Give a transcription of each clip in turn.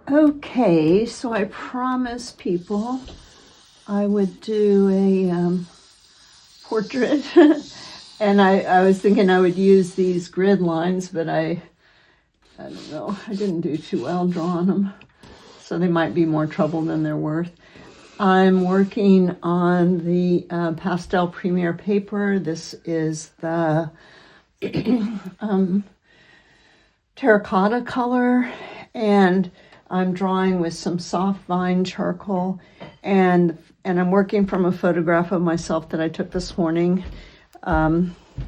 Okay, so I promised people I would do a portrait, and I was thinking I would use these grid lines, but I don't know, I didn't do too well drawing them, so they might be more trouble than they're worth. I'm working on the pastel premier paper. This is the terracotta color, and I'm drawing with some soft vine charcoal, and I'm working from a photograph of myself that I took this morning.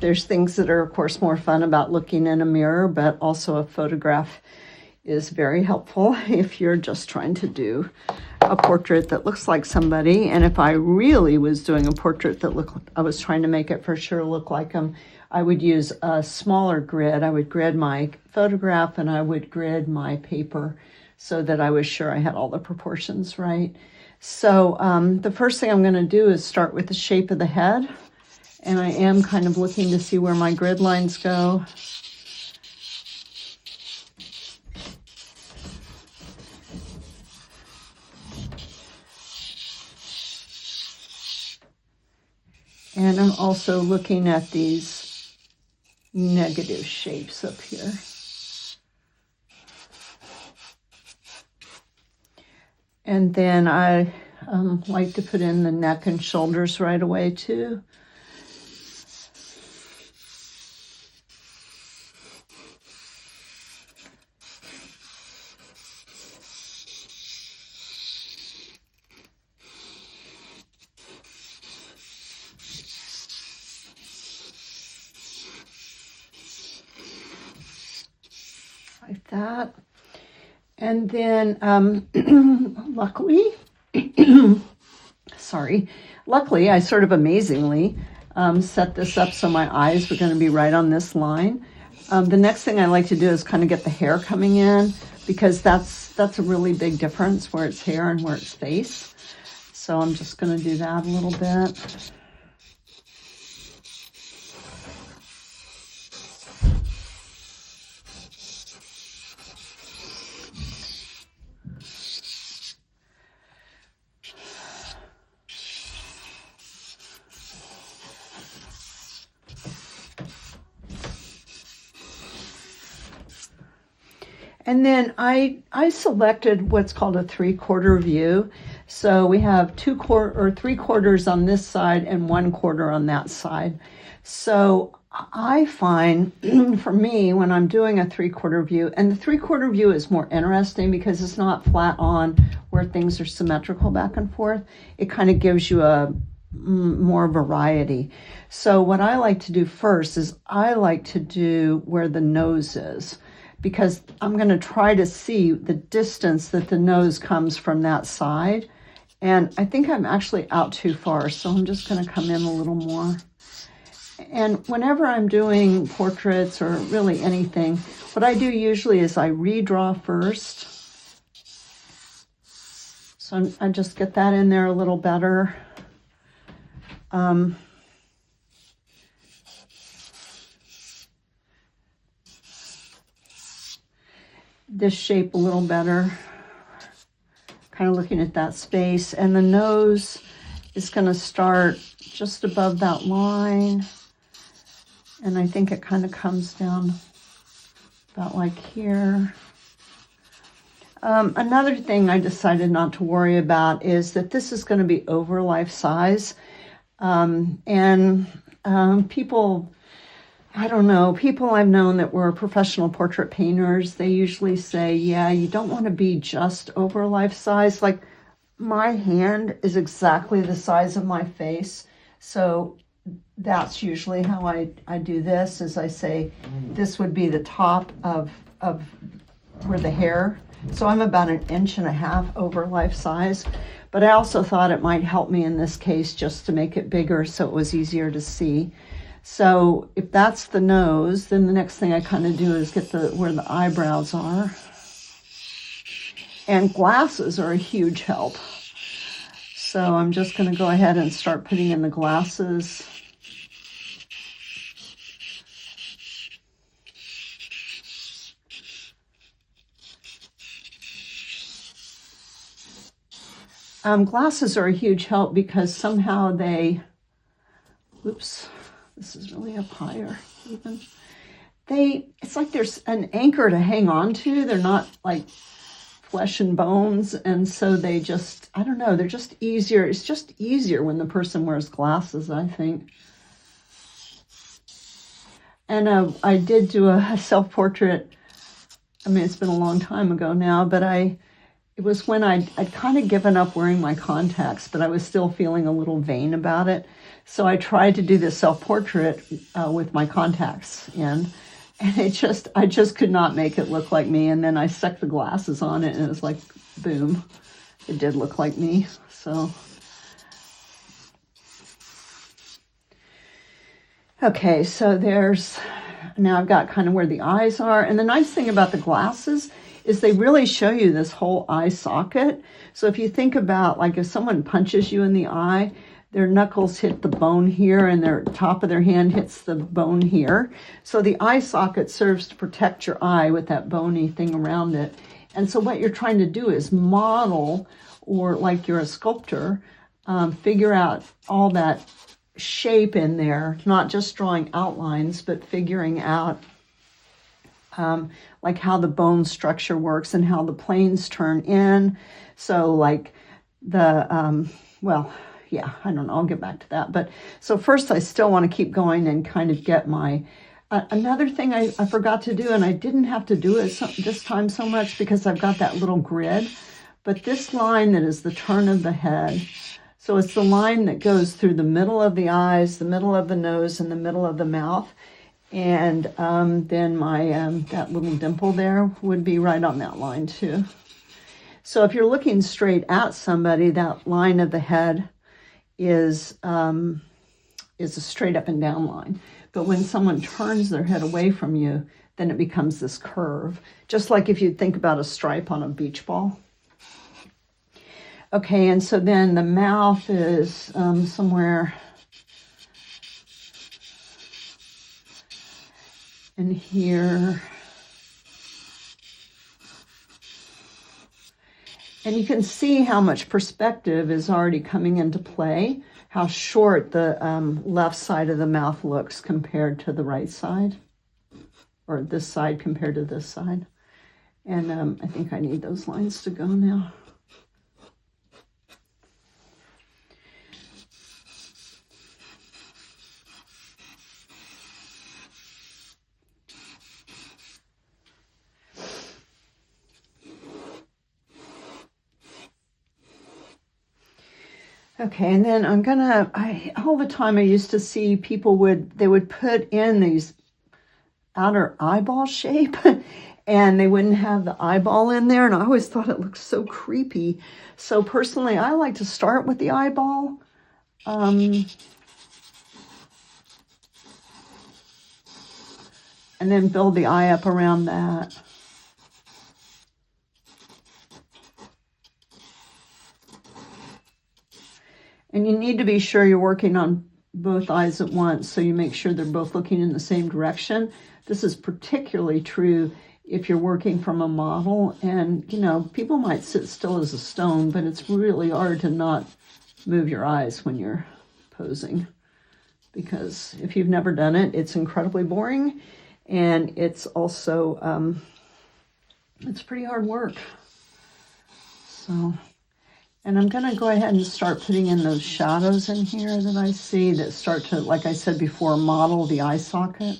There's things that are, of course, more fun about looking in a mirror, but also a photograph is very helpful if you're just trying to do a portrait that looks like somebody. And if I really was doing a portrait that I was trying to make it for sure look like them, I would use a smaller grid. I would grid my photograph and I would grid my paper so that I was sure I had all the proportions right. So the first thing I'm going to do is start with the shape of the head. And I am kind of looking to see where my grid lines go. And I'm also looking at these negative shapes up here. And then I like to put in the neck and shoulders right away too. Like that. And then luckily, luckily I sort of amazingly set this up so my eyes were going to be right on this line. The next thing I like to do is kind of get the hair coming in, because that's a really big difference where it's hair and where it's face. So I'm just going to do that a little bit. And then I selected what's called a 3/4 view. So we have 3/4 on this side and 1/4 on that side. So I find for me, when I'm doing a 3/4 view, and the 3/4 view is more interesting because it's not flat on where things are symmetrical back and forth. It kind of gives you a more variety. So what I like to do first is I like to do where the nose is, because I'm going to try to see the distance that the nose comes from that side. And I think I'm actually out too far, so I'm just going to come in a little more. And whenever I'm doing portraits or really anything, what I do usually is I redraw first. So I just get that in there a little better. This shape a little better, kind of looking at that space. And the nose is going to start just above that line, and I think it kind of comes down about like here. Another thing I decided not to worry about is that this is going to be over life size, and people, I don't know, people I've known that were professional portrait painters, they usually say, yeah, you don't want to be just over life size. Like, my hand is exactly the size of my face. So that's usually how I do this, is I say this would be the top of where the hair. So I'm about 1.5 inches over life size. But I also thought it might help me in this case just to make it bigger so it was easier to see. So if that's the nose, then the next thing I kind of do is get where the eyebrows are. And glasses are a huge help. So I'm just going to go ahead and start putting in the glasses. Glasses are a huge help because somehow they, oops, this is really up higher even. It's like there's an anchor to hang on to. They're not like flesh and bones. And so they just, I don't know, they're just easier. It's just easier when the person wears glasses, I think. And I did do a self-portrait. I mean, it's been a long time ago now, but it was when I'd kind of given up wearing my contacts, but I was still feeling a little vain about it. So I tried to do this self-portrait with my contacts in. And I just could not make it look like me. And then I stuck the glasses on it and it was like, boom, it did look like me. So, okay, so now I've got kind of where the eyes are. And the nice thing about the glasses is they really show you this whole eye socket. So if you think about like if someone punches you in the eye, their knuckles hit the bone here and their top of their hand hits the bone here. So the eye socket serves to protect your eye with that bony thing around it. And so what you're trying to do is model, or like you're a sculptor, figure out all that shape in there, not just drawing outlines, but figuring out like how the bone structure works and how the planes turn in. So like yeah, I don't know, I'll get back to that. But so first I still want to keep going and kind of get my, another thing I forgot to do, and I didn't have to do it this time so much because I've got that little grid, but this line that is the turn of the head. So it's the line that goes through the middle of the eyes, the middle of the nose, and the middle of the mouth. And then my, that little dimple there would be right on that line too. So if you're looking straight at somebody, that line of the head is a straight up and down line. But when someone turns their head away from you, then it becomes this curve, just like if you think about a stripe on a beach ball. Okay, and so then the mouth is somewhere in here. And you can see how much perspective is already coming into play, how short the left side of the mouth looks compared to the right side, or this side compared to this side. And I think I need those lines to go now. Okay, and then all the time I used to see people they would put in these outer eyeball shape and they wouldn't have the eyeball in there. And I always thought it looked so creepy. So personally, I like to start with the eyeball. And then build the eye up around that. And you need to be sure you're working on both eyes at once, so you make sure they're both looking in the same direction. This is particularly true if you're working from a model, and people might sit still as a stone, but it's really hard to not move your eyes when you're posing, because if you've never done it, it's incredibly boring, and it's also it's pretty hard work. So. And I'm going to go ahead and start putting in those shadows in here that I see that start to, like I said before, model the eye socket.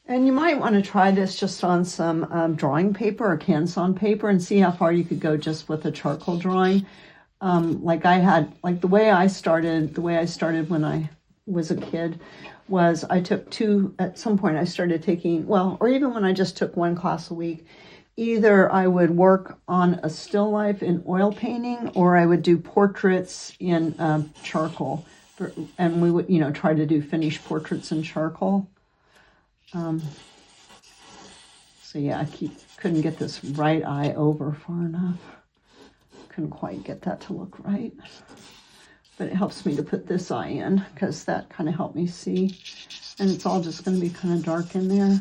And you might want to try this just on some drawing paper or canson paper and see how far you could go just with a charcoal drawing. The way I started when I was a kid was I took at some point I started taking, or even when I just took one class a week, either I would work on a still life in oil painting or I would do portraits in charcoal. And we would, try to do finished portraits in charcoal. So yeah, I couldn't get this right eye over far enough. Couldn't quite get that to look right. But it helps me to put this eye in because that kind of helped me see. And it's all just going to be kind of dark in there.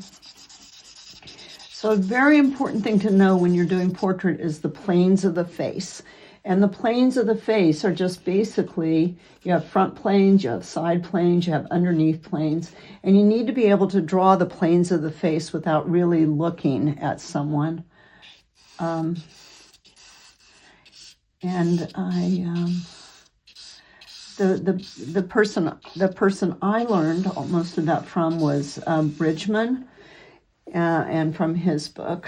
So a very important thing to know when you're doing portrait is the planes of the face. And the planes of the face are just basically, you have front planes, you have side planes, you have underneath planes, and you need to be able to draw the planes of the face without really looking at someone. The person I learned most of that from was Bridgman, and from his book,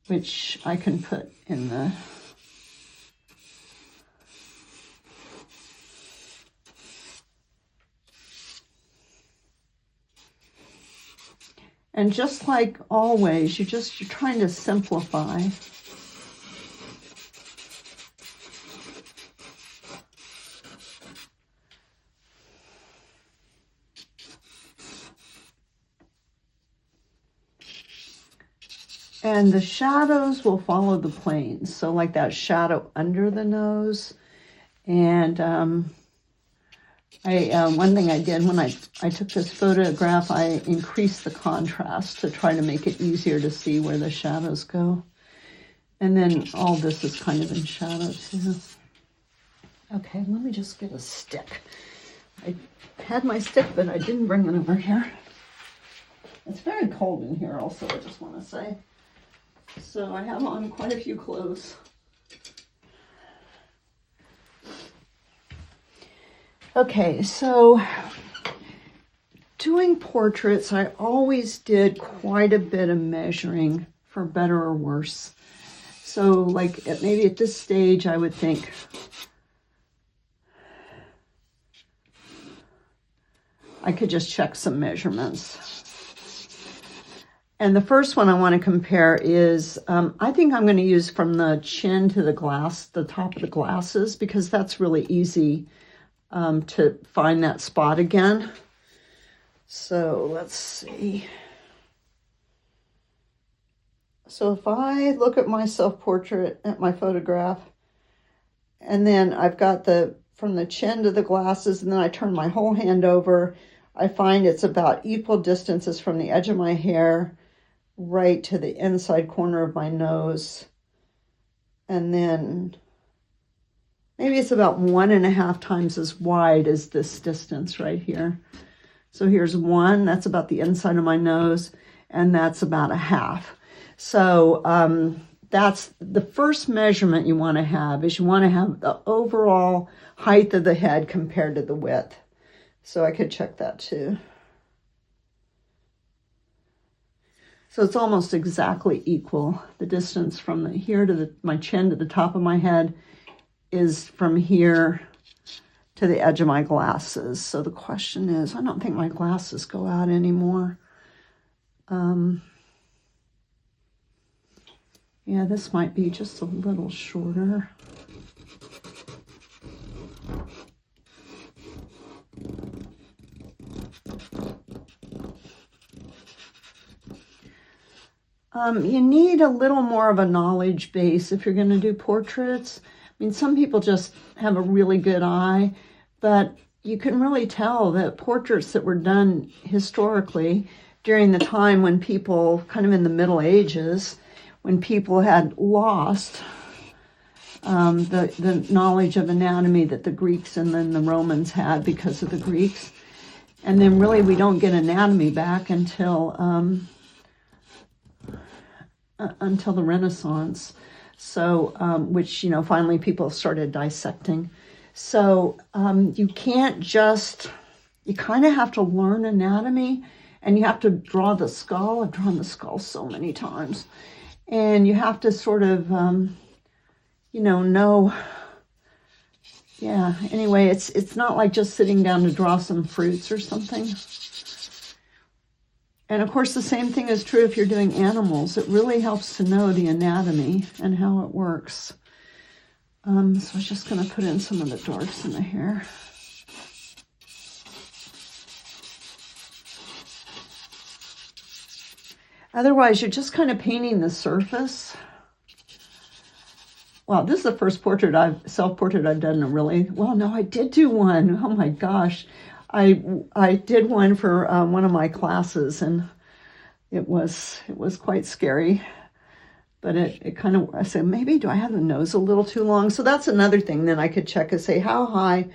which I can put in the and just like always, you're trying to simplify. And the shadows will follow the planes. So like that shadow under the nose. And one thing I did when I took this photograph, I increased the contrast to try to make it easier to see where the shadows go. And then all this is kind of in shadow too. Okay, let me just get a stick. I had my stick, but I didn't bring it over here. It's very cold in here also, I just want to say. So I have on quite a few clothes. Okay, so doing portraits, I always did quite a bit of measuring, for better or worse. So like maybe at this stage, I would think, I could just check some measurements. And the first one I want to compare is, I think I'm going to use from the chin to the top of the glasses, because that's really easy to find that spot again. So let's see. So if I look at my self-portrait, at my photograph, and then I've got from the chin to the glasses, and then I turn my whole hand over, I find it's about equal distances from the edge of my hair right to the inside corner of my nose. And then maybe it's about 1.5 times as wide as this distance right here. So here's 1, that's about the inside of my nose, and that's about 1/2. So that's the first measurement you want to have, is you want to have the overall height of the head compared to the width. So I could check that too. So it's almost exactly equal. The distance from here to my chin to the top of my head is from here to the edge of my glasses. So the question is, I don't think my glasses go out anymore. Yeah, this might be just a little shorter. You need a little more of a knowledge base if you're going to do portraits. I mean, some people just have a really good eye, but you can really tell that portraits that were done historically during the time when people, kind of in the Middle Ages, when people had lost the knowledge of anatomy that the Greeks and then the Romans had because of the Greeks. And then really we don't get anatomy back until the Renaissance. So, which, finally people started dissecting. So you can't just, you kind of have to learn anatomy, and you have to draw the skull. I've drawn the skull so many times. And you have to sort of, know, yeah, anyway, it's not like just sitting down to draw some fruits or something. And of course, the same thing is true if you're doing animals. It really helps to know the anatomy and how it works. So I was just going to put in some of the darks in the hair. Otherwise, you're just kind of painting the surface. Well, this is the first self-portrait I've done I did do one. Oh my gosh. I did one for one of my classes, and it was quite scary. But it kind of, I said, maybe do I have the nose a little too long? So that's another thing. Then I could check and say, how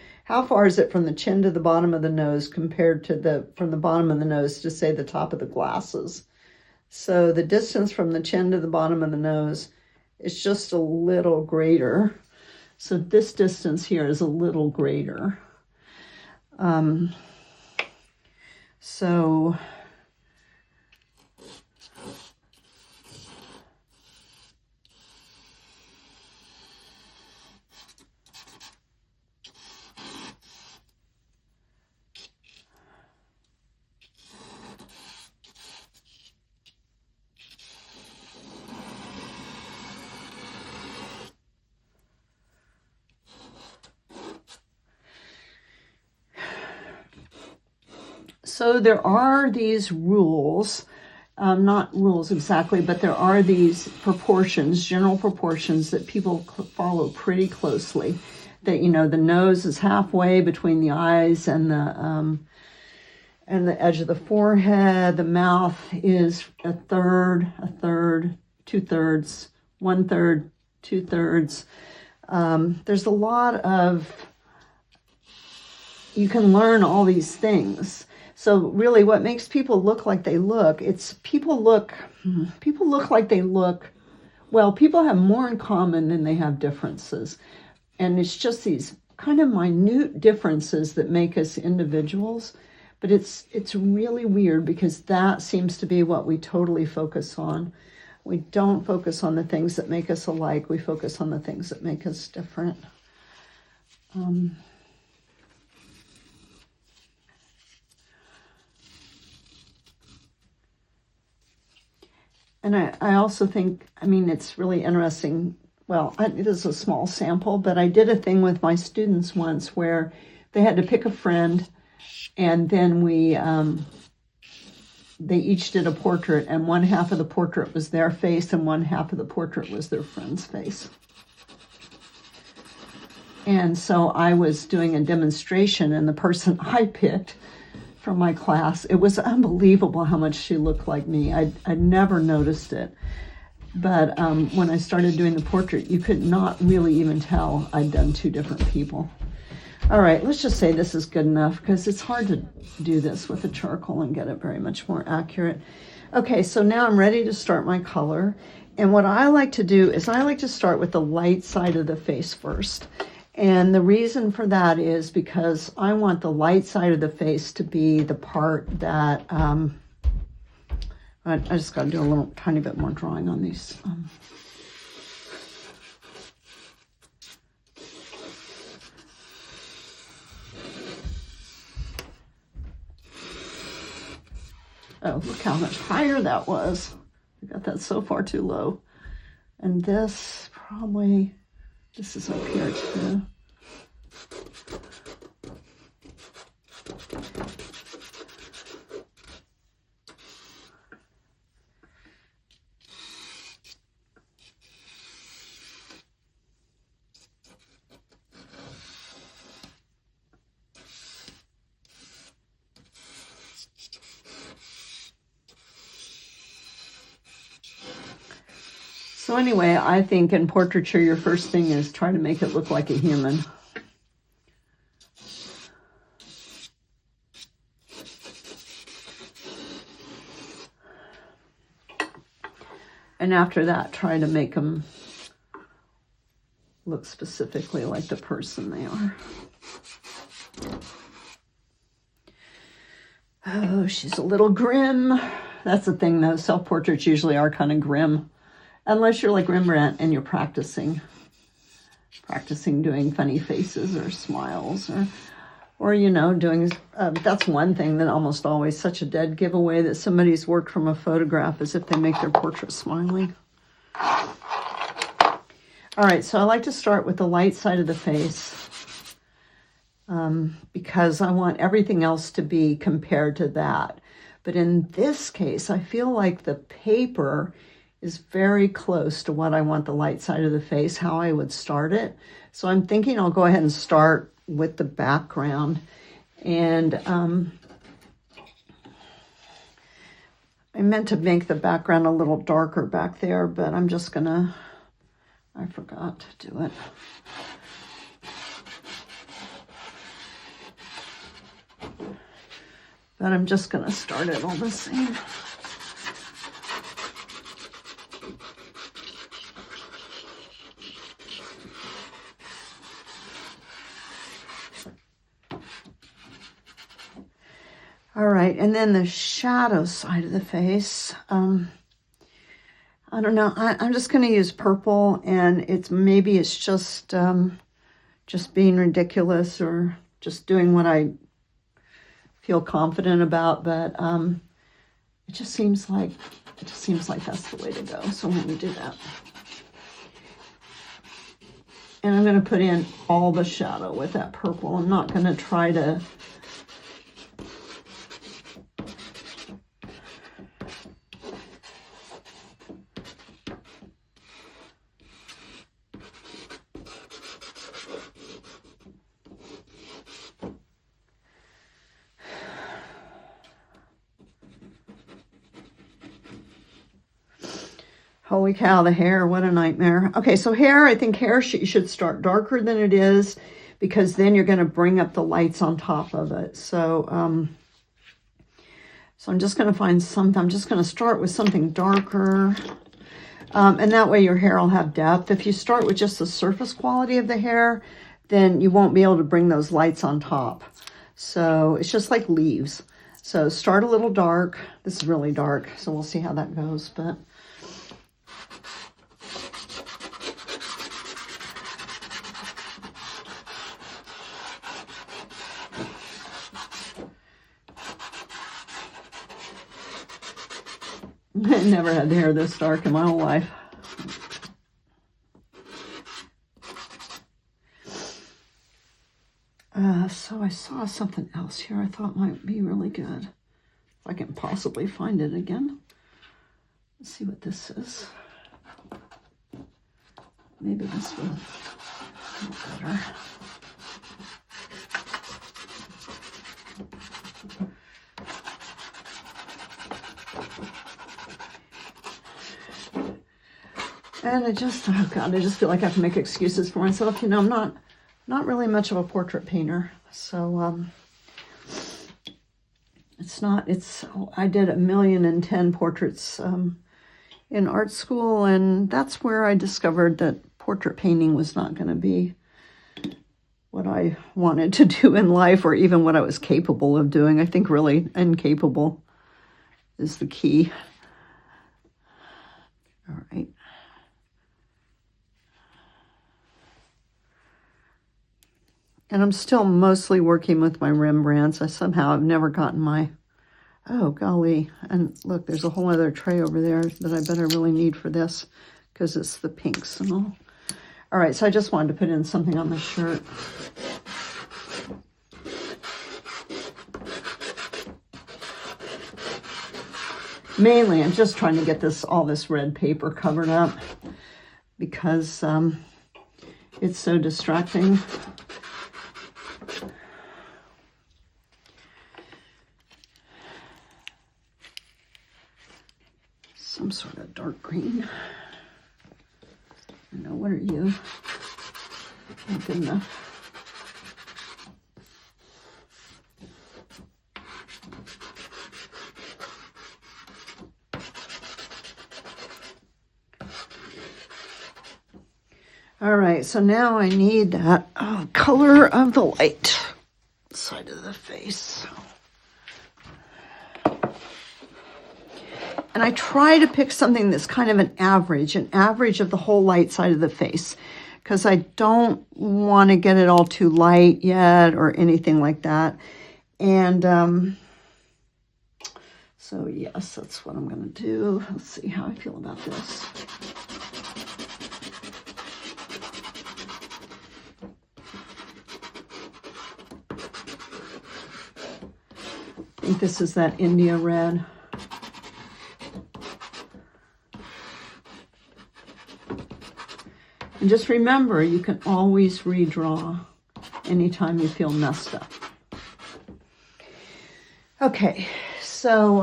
far is it from the chin to the bottom of the nose compared to from the bottom of the nose to say the top of the glasses. So the distance from the chin to the bottom of the nose is just a little greater. So this distance here is a little greater. So So there are these rules, not rules exactly, but there are these proportions, general proportions that people follow pretty closely. That, you know, the nose is halfway between the eyes and the edge of the forehead. The mouth is a third, 2/3, 1/3, 2/3. There's a lot of, you can learn all these things. So really what makes people look like they look, it's people look like they look, well, people have more in common than they have differences. And it's just these kind of minute differences that make us individuals. But it's really weird because that seems to be what we totally focus on. We don't focus on the things that make us alike. We focus on the things that make us different. And I also think, I mean, it's really interesting. Well, it is a small sample, but I did a thing with my students once where they had to pick a friend, and then they each did a portrait, and one half of the portrait was their face and one half of the portrait was their friend's face. And so I was doing a demonstration, and the person I picked from my class, it was unbelievable how much she looked like me. I'd never noticed it. But when I started doing the portrait, you could not really even tell I'd done two different people. All right, let's just say this is good enough because it's hard to do this with a charcoal and get it very much more accurate. Okay, so now I'm ready to start my color. And what I like to do is I like to start with the light side of the face first. And the reason for that is because I want the light side of the face to be the part that, I just got to do a little tiny bit more drawing on these. Oh, look how much higher that was. I got that so far too low. And this probably, this is up here too. So anyway, I think in portraiture, your first thing is try to make it look like a human. And after that, try to make them look specifically like the person they are. Oh, she's a little grim. That's the thing, though. Self-portraits usually are kind of grim. Unless you're like Rembrandt and you're practicing doing funny faces or smiles or you know, doing, that's one thing that almost always such a dead giveaway that somebody's worked from a photograph is if they make their portrait smiling. All right, so I like to start with the light side of the face because I want everything else to be compared to that. But in this case, I feel like the paper is very close to what I want the light side of the face, how I would start it. So I'm thinking I'll go ahead and start with the background. And I meant to make the background a little darker back there, but I'm just gonna, I forgot to do it. But I'm just gonna start it all the same. All right, and then the shadow side of the face. I don't know. I'm just going to use purple, and maybe it's just being ridiculous or just doing what I feel confident about. But it just seems like that's the way to go. So I'm going to do that, and I'm going to put in all the shadow with that purple. I'm not going to try to. Holy cow, the hair, what a nightmare. Okay, so hair, I think hair you should start darker than it is, because then you're going to bring up the lights on top of it. So I'm just going to find something. I'm just going to start with something darker. And that way your hair will have depth. If you start with just the surface quality of the hair, then you won't be able to bring those lights on top. So it's just like leaves. So start a little dark. This is really dark, so we'll see how that goes. But I never had the hair this dark in my whole life. So I saw something else here I thought might be really good. If I can possibly find it again. Let's see what this is. Maybe this will be better. And I just, oh God, I just feel like I have to make excuses for myself. You know, I'm not really much of a portrait painter. So I did 1,010,000 portraits in art school, and that's where I discovered that portrait painting was not going to be what I wanted to do in life, or even what I was capable of doing. I think really incapable is the key. All right. And I'm still mostly working with my Rembrandts. I've never gotten my, oh golly. And look, there's a whole other tray over there that I bet I really need for this, because it's the pinks and all. All right, so I just wanted to put in something on the shirt. Mainly, I'm just trying to get all this red paper covered up, because it's so distracting. Some sort of dark green. I know, what are you? Not good enough. All right, so now I need that color of the light side of the face. And I try to pick something that's kind of an average of the whole light side of the face, because I don't want to get it all too light yet or anything like that. And so yes, that's what I'm going to do. Let's see how I feel about this. I think this is that India red. And just remember, you can always redraw anytime you feel messed up. Okay, so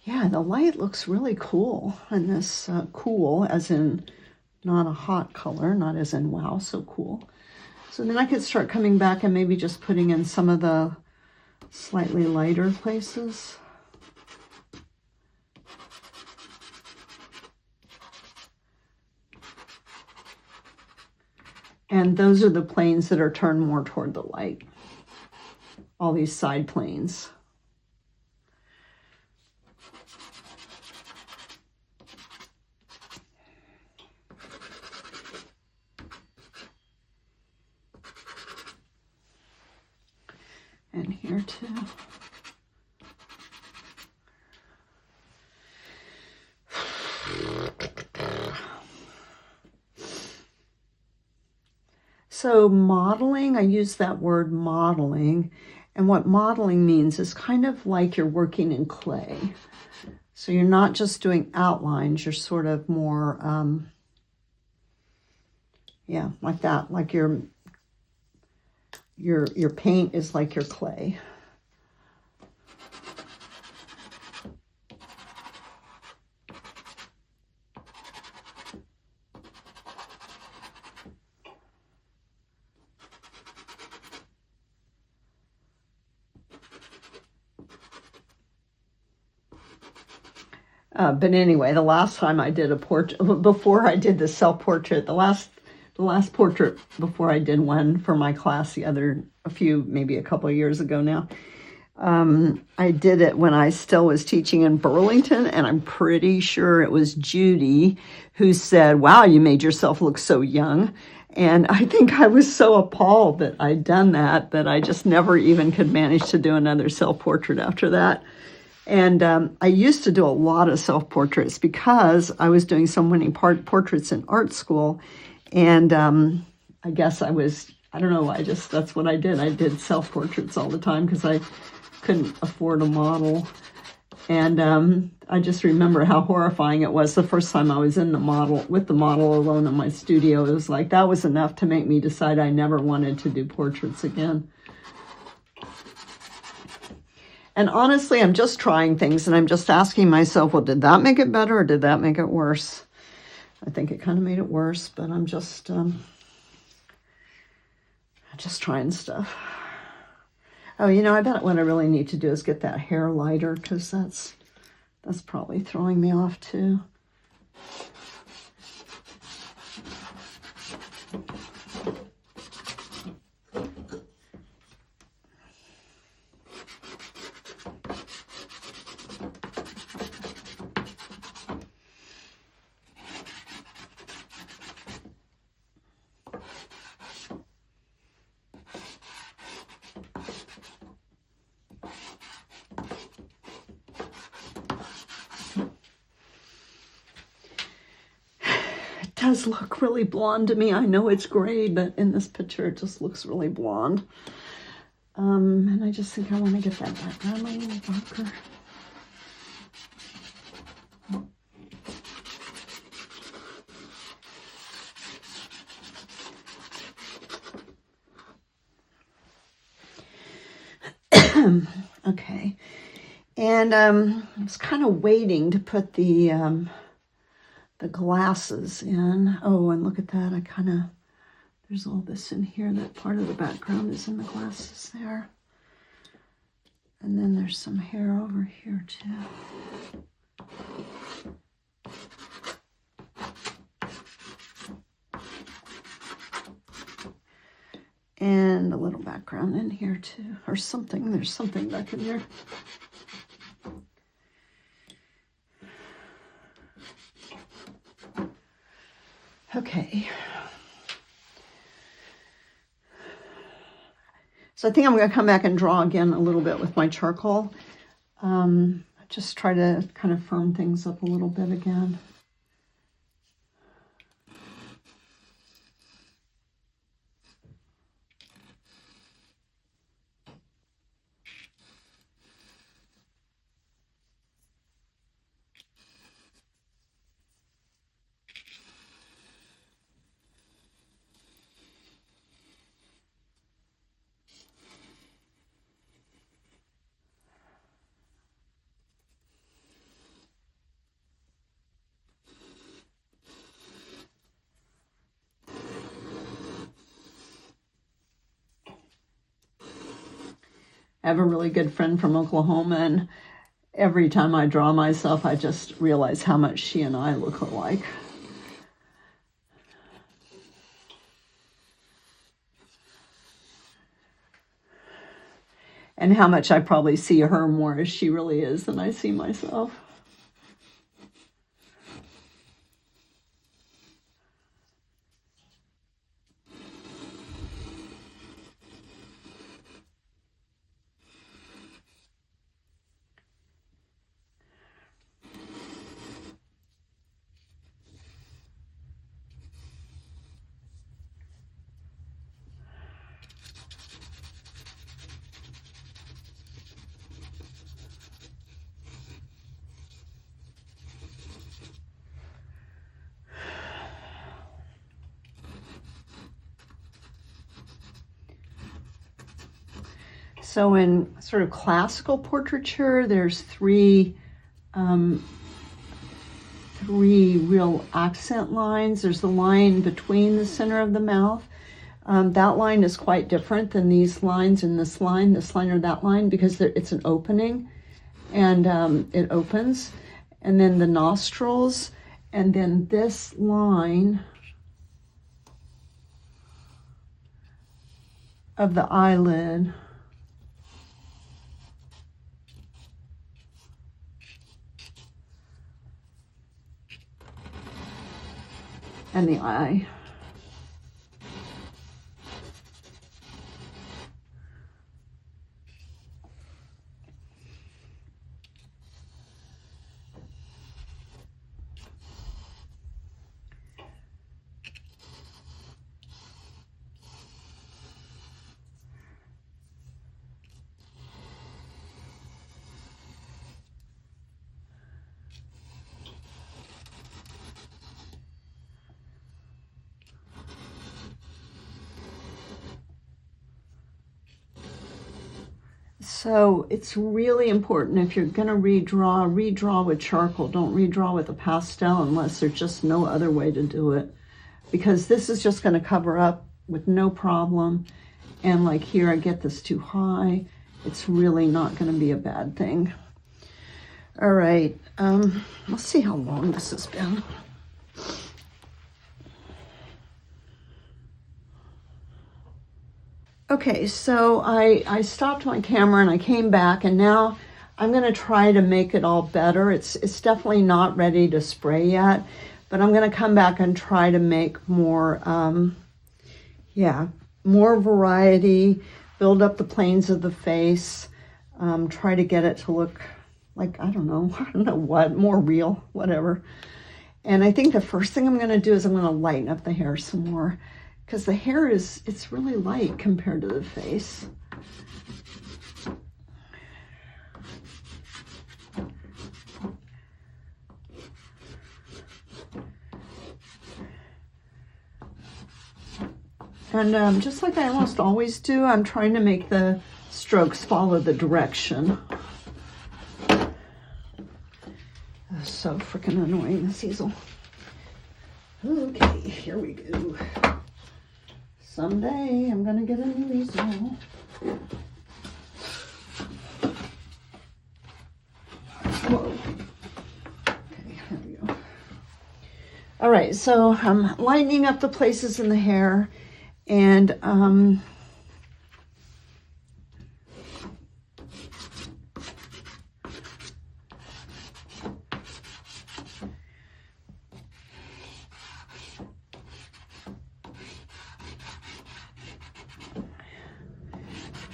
yeah, the light looks really cool in this, cool as in not a hot color, not as in wow, so cool. So then I could start coming back and maybe just putting in some of the slightly lighter places. And those are the planes that are turned more toward the light. All these side planes. And here too. So modeling, I use that word modeling, and what modeling means is kind of like you're working in clay. So you're not just doing outlines, you're sort of more, yeah, like that, like your paint is like your clay. But anyway, the last time I did a portrait, before I did the self-portrait, the last portrait before I did one for my class maybe a couple of years ago now, I did it when I still was teaching in Burlington, and I'm pretty sure it was Judy who said, "Wow, you made yourself look so young." And I think I was so appalled that I'd done that I just never even could manage to do another self-portrait after that. And I used to do a lot of self-portraits because I was doing so many portraits in art school. And I guess I don't know, that's what I did. I did self-portraits all the time because I couldn't afford a model. And I just remember how horrifying it was the first time I was with the model alone in my studio. It was like, that was enough to make me decide I never wanted to do portraits again. And honestly, I'm just trying things and I'm just asking myself, well, did that make it better or did that make it worse? I think it kind of made it worse, but I'm just trying stuff. Oh, I bet what I really need to do is get that hair lighter, because that's probably throwing me off too. Does look really blonde to me. I know it's gray, but in this picture it just looks really blonde. And I just think I want to get that background a little darker. Okay. And I was kind of waiting to put the glasses in. Oh, and look at that. There's all this in here. That part of the background is in the glasses there. And then there's some hair over here too. And a little background in here too, or something. There's something back in there. Okay. So I think I'm going to come back and draw again a little bit with my charcoal. Just try to kind of firm things up a little bit again. I have a really good friend from Oklahoma, and every time I draw myself, I just realize how much she and I look alike. And how much I probably see her more as she really is than I see myself. So in sort of classical portraiture, there's three real accent lines. There's the line between the center of the mouth. That line is quite different than these lines and this line or that line, because it's an opening, and it opens. And then the nostrils, and then this line of the eyelid. And the eye. So it's really important, if you're going to redraw with charcoal. Don't redraw with a pastel unless there's just no other way to do it, because this is just going to cover up with no problem. And like here, I get this too high. It's really not going to be a bad thing. All right, let's see how long this has been. Okay, so I stopped my camera and I came back, and now I'm going to try to make it all better. It's definitely not ready to spray yet, but I'm going to come back and try to make more, more variety, build up the planes of the face, try to get it to look like, I don't know what, more real, whatever. And I think the first thing I'm going to do is I'm going to lighten up the hair some more, because the hair it's really light compared to the face. And just like I almost always do, I'm trying to make the strokes follow the direction. That's so freaking annoying, this easel. Okay, here we go. Someday I'm gonna get a new easel. Whoa. Okay, here we go. All right, so I'm lightening up the places in the hair, and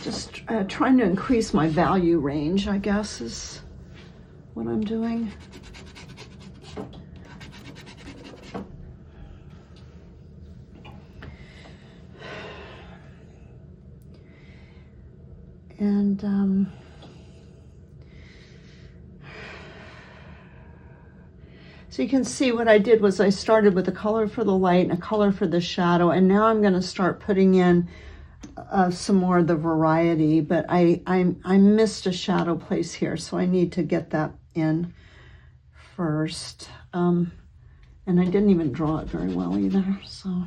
just trying to increase my value range, I guess, is what I'm doing. And so you can see what I did was I started with a color for the light and a color for the shadow, and now I'm going to start putting in some more of the variety, but I missed a shadow place here, so I need to get that in first. And I didn't even draw it very well either, so.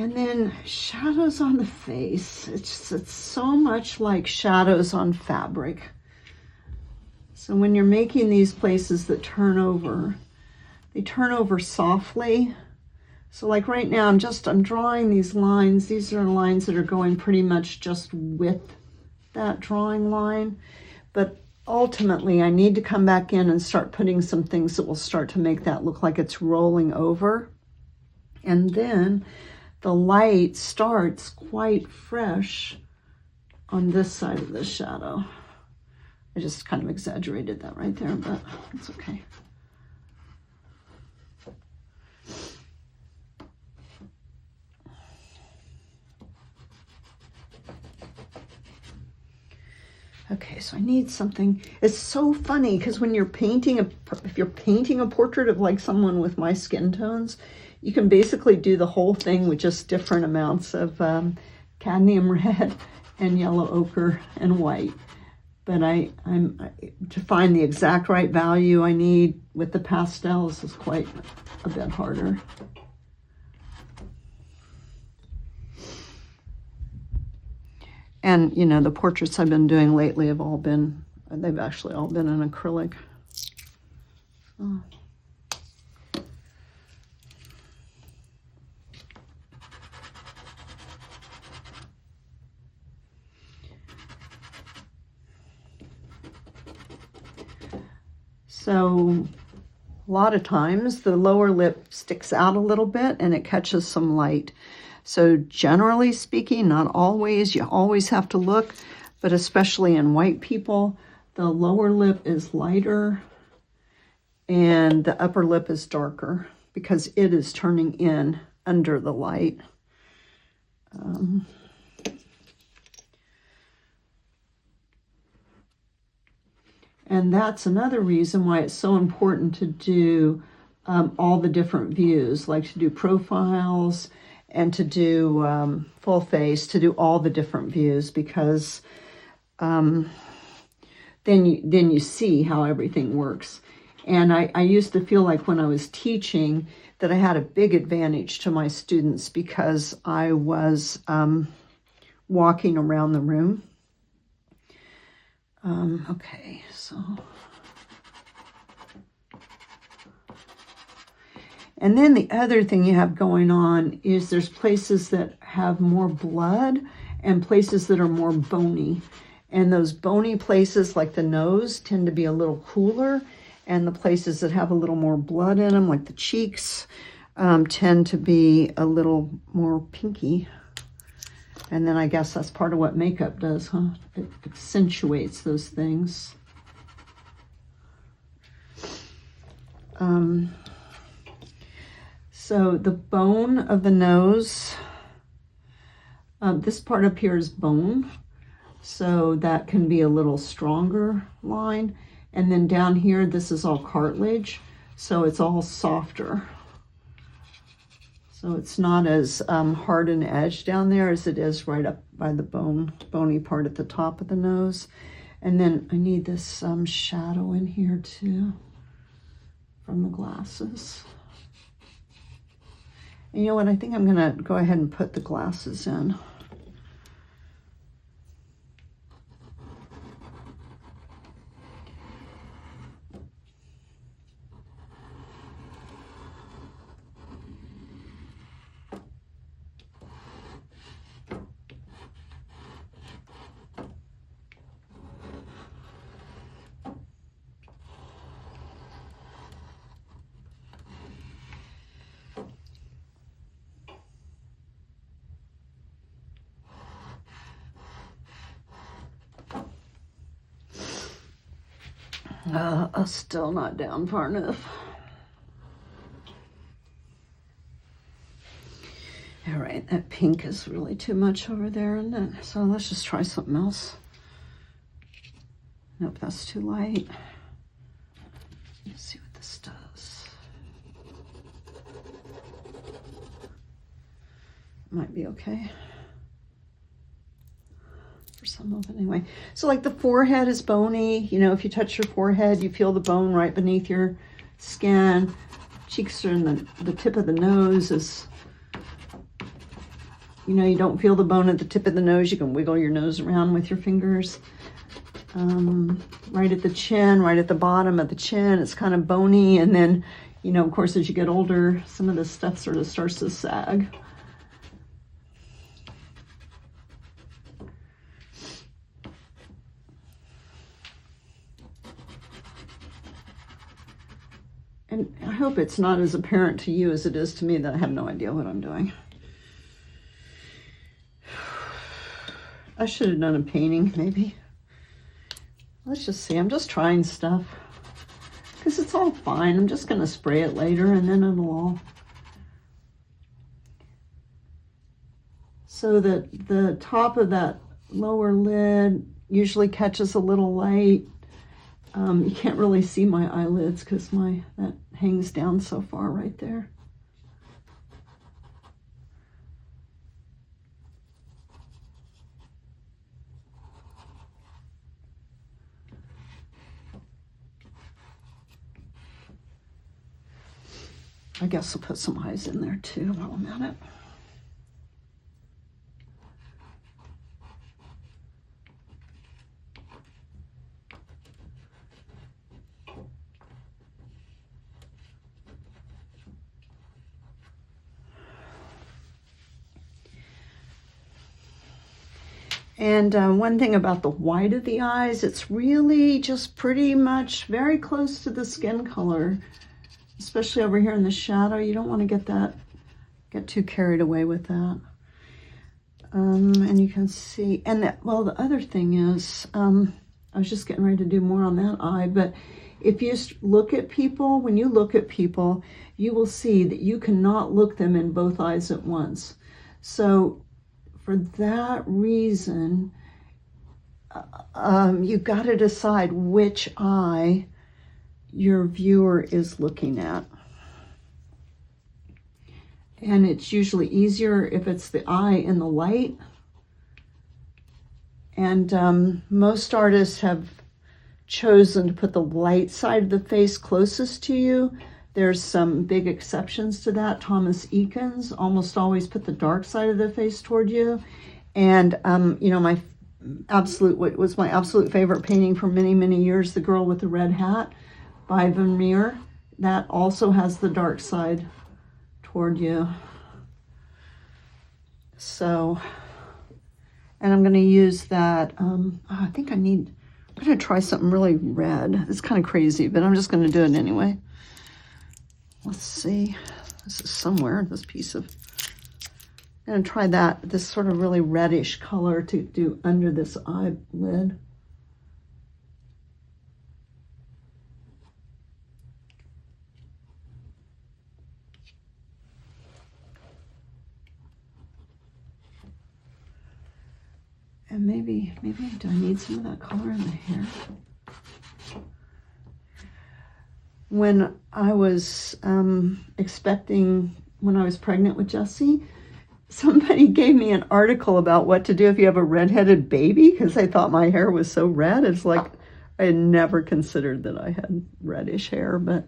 And then shadows on the face. It's so much like shadows on fabric. So when you're making these places that turn over, they turn over softly. So like right now, I'm drawing these lines. These are lines that are going pretty much just with that drawing line. But ultimately, I need to come back in and start putting some things that will start to make that look like it's rolling over. And then the light starts quite fresh on this side of the shadow. I just kind of exaggerated that right there, but it's okay. Okay, so I need something. It's so funny because when you're painting if you're painting a portrait of like someone with my skin tones, you can basically do the whole thing with just different amounts of cadmium red and yellow ochre and white. But to find the exact right value I need with the pastels is quite a bit harder. And, you know, the portraits I've been doing lately they've actually all been in acrylic. Oh. So a lot of times the lower lip sticks out a little bit and it catches some light. So generally speaking, not always, you always have to look, but especially in white people, the lower lip is lighter and the upper lip is darker because it is turning in under the light. And that's another reason why it's so important to do all the different views, like to do profiles and to do full face, to do all the different views, because then you see how everything works. And I used to feel like when I was teaching that I had a big advantage to my students because I was walking around the room. Okay, so. And then the other thing you have going on is there's places that have more blood and places that are more bony. And those bony places, like the nose, tend to be a little cooler. And the places that have a little more blood in them, like the cheeks, tend to be a little more pinky. And then I guess that's part of what makeup does, huh? It accentuates those things. So the bone of the nose, this part up here is bone. So that can be a little stronger line. And then down here, this is all cartilage. So it's all softer. So it's not as hard an edge down there as it is right up by the bony part at the top of the nose. And then I need this shadow in here too from the glasses. And you know what? I think I'm gonna go ahead and put the glasses in. Still not down far enough. All right, that pink is really too much over there, isn't it? So let's just try something else. Nope, that's too light. Let's see what this does. Might be okay. For some of it anyway. So like the forehead is bony. You know, if you touch your forehead, you feel the bone right beneath your skin. Cheeks are in the tip of the nose is you know, you don't feel the bone at the tip of the nose, you can wiggle your nose around with your fingers. Right at the chin, right at the bottom of the chin, it's kind of bony. And then, you know, of course, as you get older, some of this stuff sort of starts to sag. And I hope it's not as apparent to you as it is to me that I have no idea what I'm doing. I should have done a painting, maybe. Let's just see. I'm just trying stuff because it's all fine. I'm just going to spray it later and then it'll all. So that the top of that lower lid usually catches a little light. You can't really see my eyelids because that hangs down so far right there. I guess I'll put some eyes in there too while I'm at it. And one thing about the white of the eyes, it's really just pretty much very close to the skin color, especially over here in the shadow. You don't want to get too carried away with that. And you can see, and that, well, the other thing is, I was just getting ready to do more on that eye, but if you look at people, when you look at people, you will see that you cannot look them in both eyes at once. So for that reason, you got to decide which eye your viewer is looking at. And it's usually easier if it's the eye in the light. And most artists have chosen to put the light side of the face closest to you. There's some big exceptions to that. Thomas Eakins almost always put the dark side of the face toward you. And, you know, what was my absolute favorite painting for many, many years, The Girl with the Red Hat by Vermeer, that also has the dark side toward you. So, and I'm going to use that. I think I'm going to try something really red. It's kind of crazy, but I'm just going to do it anyway. Let's see. This is somewhere, this piece of, I'm going to try this sort of really reddish color to do under this eyelid. And maybe do I need some of that color in the hair? When I was when I was pregnant with Jessie, somebody gave me an article about what to do if you have a redheaded baby, because they thought my hair was so red. It's like I had never considered that I had reddish hair, but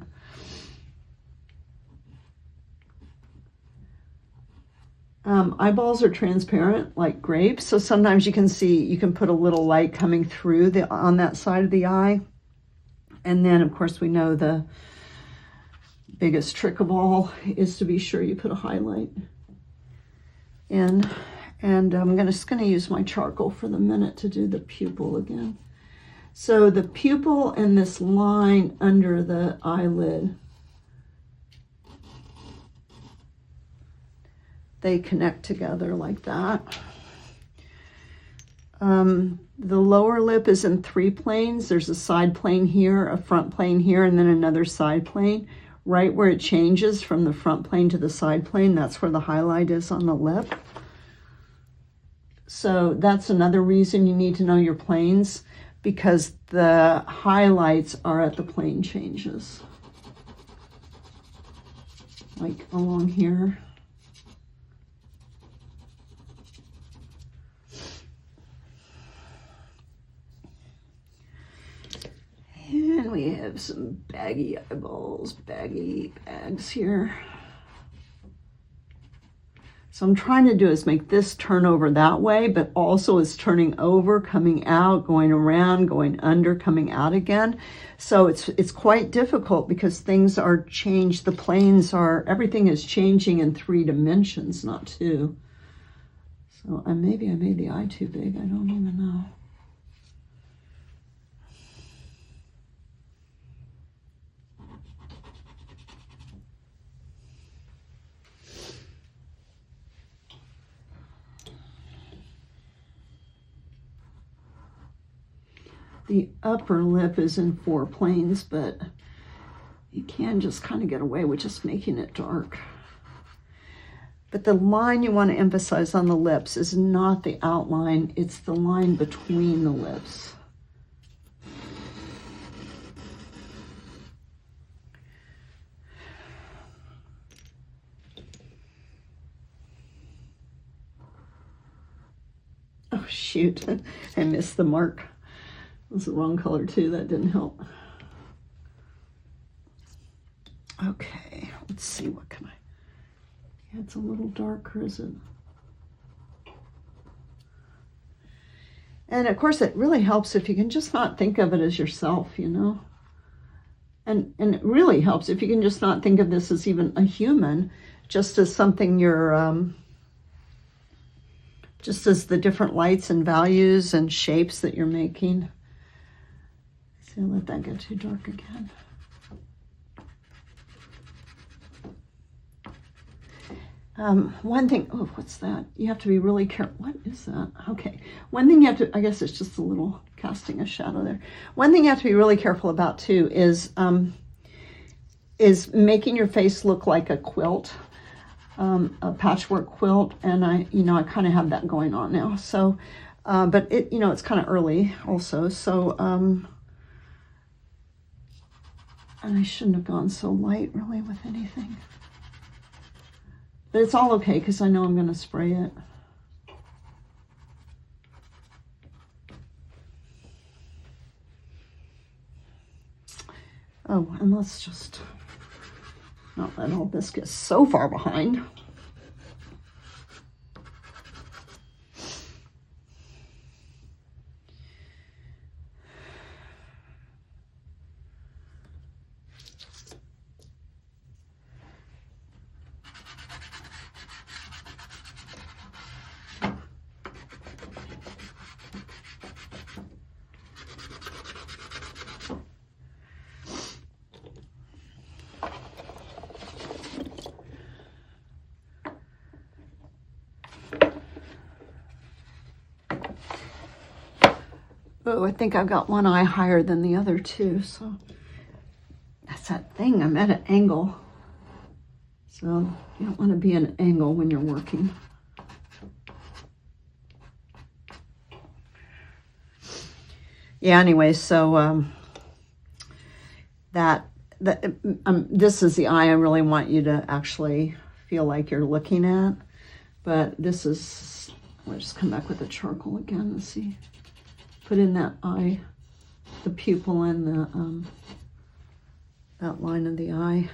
eyeballs are transparent like grapes, so sometimes you can put a little light coming through on that side of the eye. And then, of course, we know the biggest trick of all is to be sure you put a highlight in. And I'm just going to use my charcoal for the minute to do the pupil again. So the pupil and this line under the eyelid, they connect together like that. The lower lip is in 3 planes. There's a side plane here, a front plane here, and then another side plane. Right where it changes from the front plane to the side plane, that's where the highlight is on the lip. So that's another reason you need to know your planes, because the highlights are at the plane changes. Like along here. And we have some baggy eyeballs, baggy bags here. So I'm trying to do is make this turn over that way, but also is turning over, coming out, going around, going under, coming out again. So it's quite difficult because things are changed. The planes are, everything is changing in 3 dimensions, not 2. So maybe I made the eye too big. I don't even know. The upper lip is in 4 planes, but you can just kind of get away with just making it dark. But the line you want to emphasize on the lips is not the outline, it's the line between the lips. Oh shoot, I missed the mark. It was the wrong color too, that didn't help. Okay, let's see, what can I, yeah, it's a little darker, is it? And of course it really helps if you can just not think of it as yourself, you know? And it really helps if you can just not think of this as even a human, just as something you're, just as the different lights and values and shapes that you're making. See, I'll let that get too dark again. One thing, oh, what's that? You have to be really careful. What is that? Okay. One thing you have to, I guess it's just a little casting a shadow there. One thing you have to be really careful about too is making your face look like a quilt, a patchwork quilt. And I kind of have that going on now. So, but it, it's kind of early also. So, and I shouldn't have gone so light really with anything. But it's all okay because I know I'm going to spray it. Oh, and let's just not let all this get so far behind. Oh, I think I've got one eye higher than the other too, so that's that thing. I'm at an angle. So you don't want to be at an angle when you're working. Yeah, anyway, so this is the eye I really want you to actually feel like you're looking at. But this is, I'll just come back with the charcoal again and see. Put in that eye, the pupil and the that line of the eye.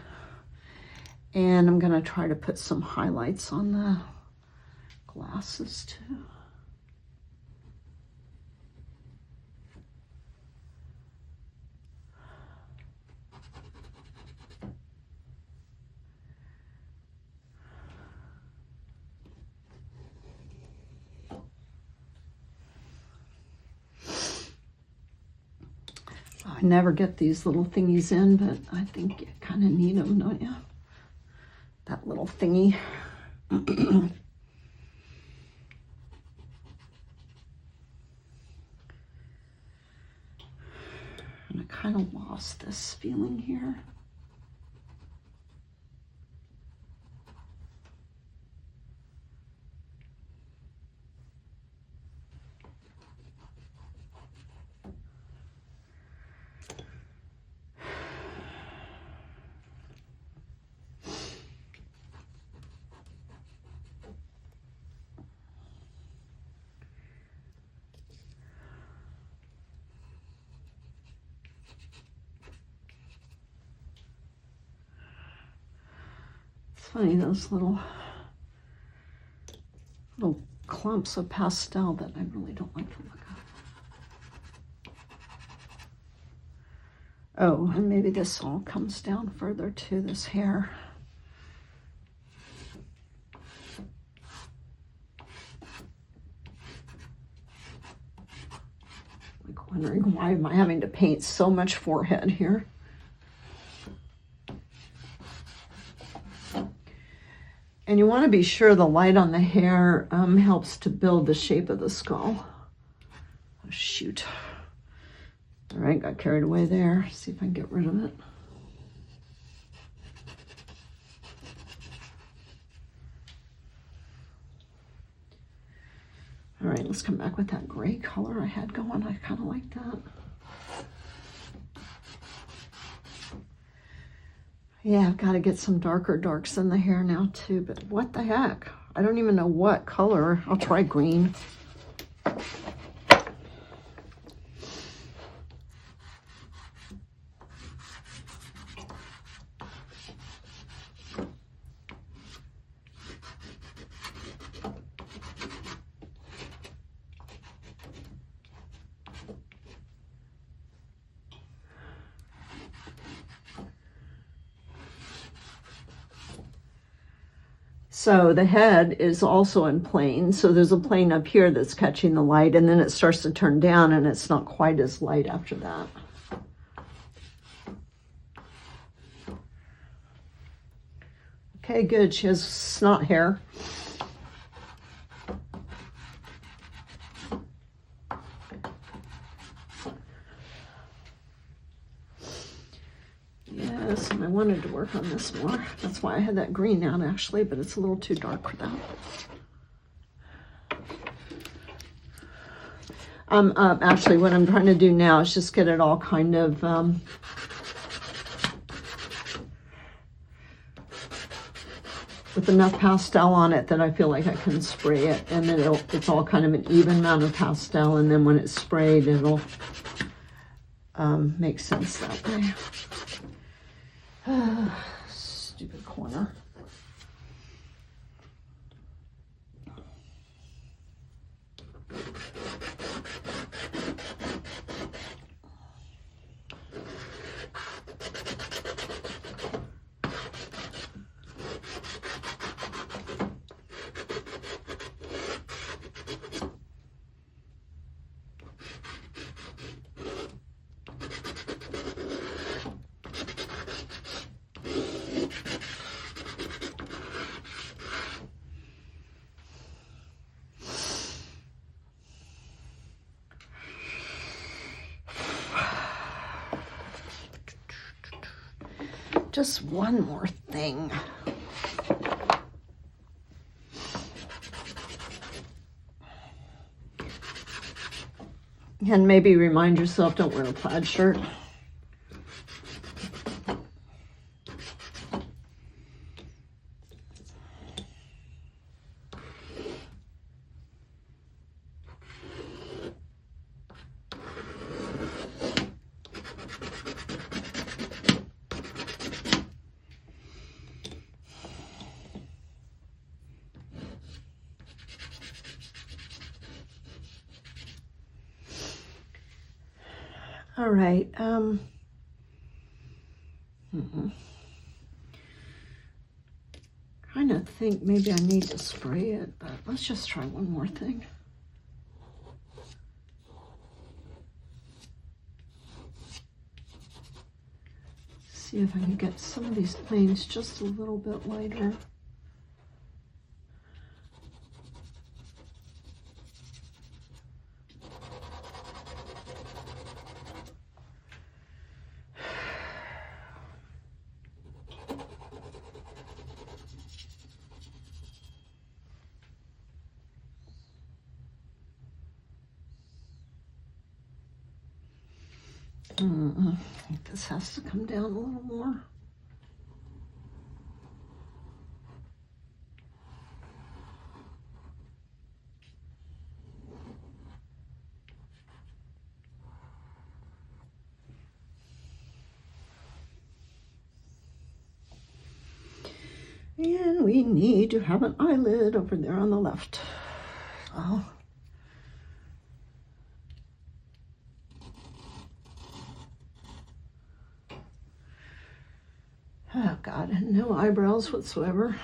And I'm going to try to put some highlights on the glasses too. I never get these little thingies in, but I think you kind of need them, don't you? That little thingy. And I kind of lost this feeling here. Funny, those little little clumps of pastel that I really don't like the look of. Oh, and maybe this all comes down further to this hair. Like wondering why am I having to paint so much forehead here? And you want to be sure the light on the hair helps to build the shape of the skull. Oh, shoot. All right, got carried away there. See if I can get rid of it. All right, let's come back with that gray color I had going. I kind of like that. Yeah, I've got to get some darker darks in the hair now too, but what the heck? I don't even know what color. I'll try green. So the head is also in plane. So there's a plane up here that's catching the light, and then it starts to turn down and it's not quite as light after that. Okay, good. She has snot hair. Yes, and I wanted to work on this more. That's why I had that green out actually, but it's a little too dark for that. Actually, what I'm trying to do now is just get it all kind of with enough pastel on it that I feel like I can spray it, and then it's all kind of an even amount of pastel, and then when it's sprayed, it'll make sense that way. Stupid corner. Just one more thing. And maybe remind yourself, don't wear a plaid shirt. All right. Kind of think maybe I need to spray it, but let's just try one more thing. See if I can get some of these planes just a little bit lighter. I think this has to come down a little more. And we need to have an eyelid over there on the left. Oh. Oh God, no eyebrows whatsoever.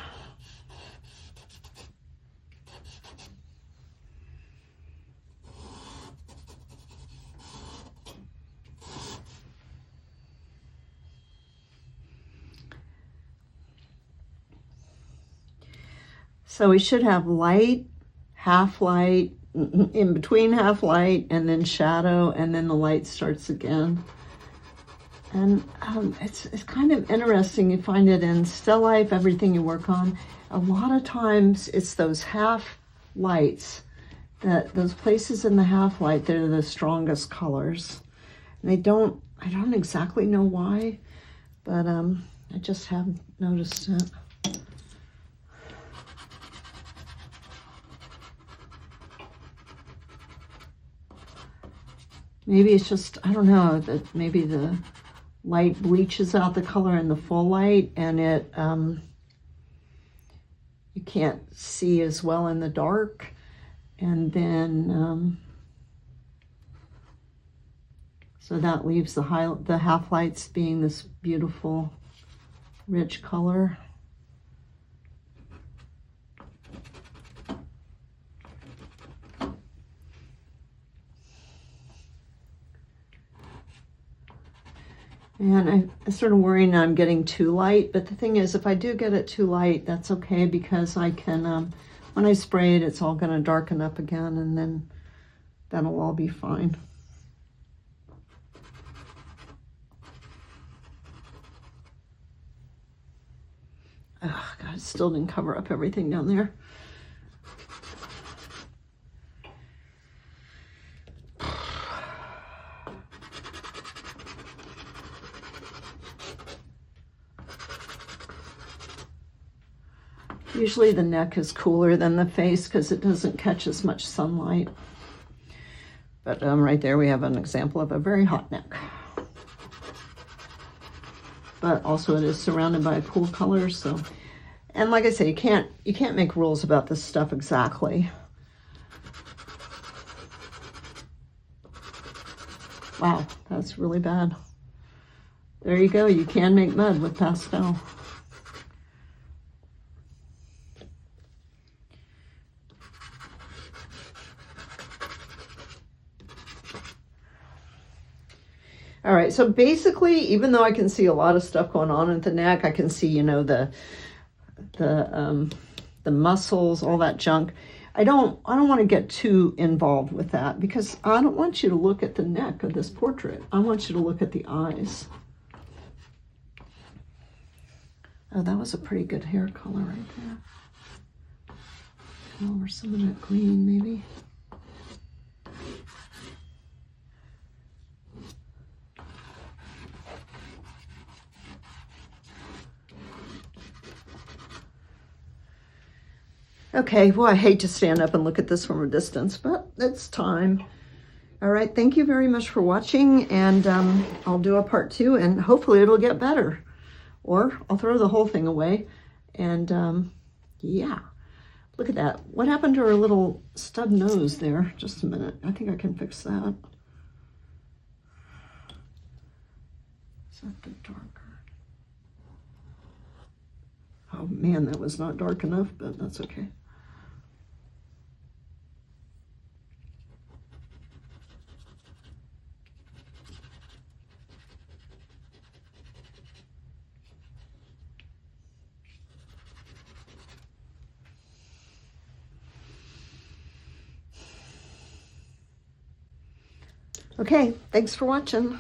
So we should have light, half light, in between half light, and then shadow, and then the light starts again. And it's kind of interesting. You find it in still life, everything you work on. A lot of times it's those half lights, those places in the half light that are the strongest colors. And I don't exactly know why, but I just have noticed it. Maybe it's just, I don't know, that maybe the light bleaches out the color in the full light, and it you can't see as well in the dark, and then so that leaves the half lights being this beautiful rich color. And I started worrying I'm getting too light, but the thing is, if I do get it too light, that's okay, because I can, when I spray it, it's all going to darken up again, and then that'll all be fine. Oh God, it still didn't cover up everything down there. Usually the neck is cooler than the face because it doesn't catch as much sunlight. But right there we have an example of a very hot neck. But also it is surrounded by cool colors. So, and like I say, you can't make rules about this stuff exactly. Wow, that's really bad. There you go. You can make mud with pastel. All right, so basically, even though I can see a lot of stuff going on at the neck, I can see, you know, the muscles, all that junk. I don't want to get too involved with that, because I don't want you to look at the neck of this portrait. I want you to look at the eyes. Oh, that was a pretty good hair color right there. Come over some of that green, maybe. Okay, well, I hate to stand up and look at this from a distance, but it's time. All right, thank you very much for watching, and I'll do a part 2, and hopefully it'll get better. Or I'll throw the whole thing away. And yeah, look at that. What happened to her little stub nose there? Just a minute. I think I can fix that. Is that the darker? Oh man, that was not dark enough, but that's okay. Okay, thanks for watching.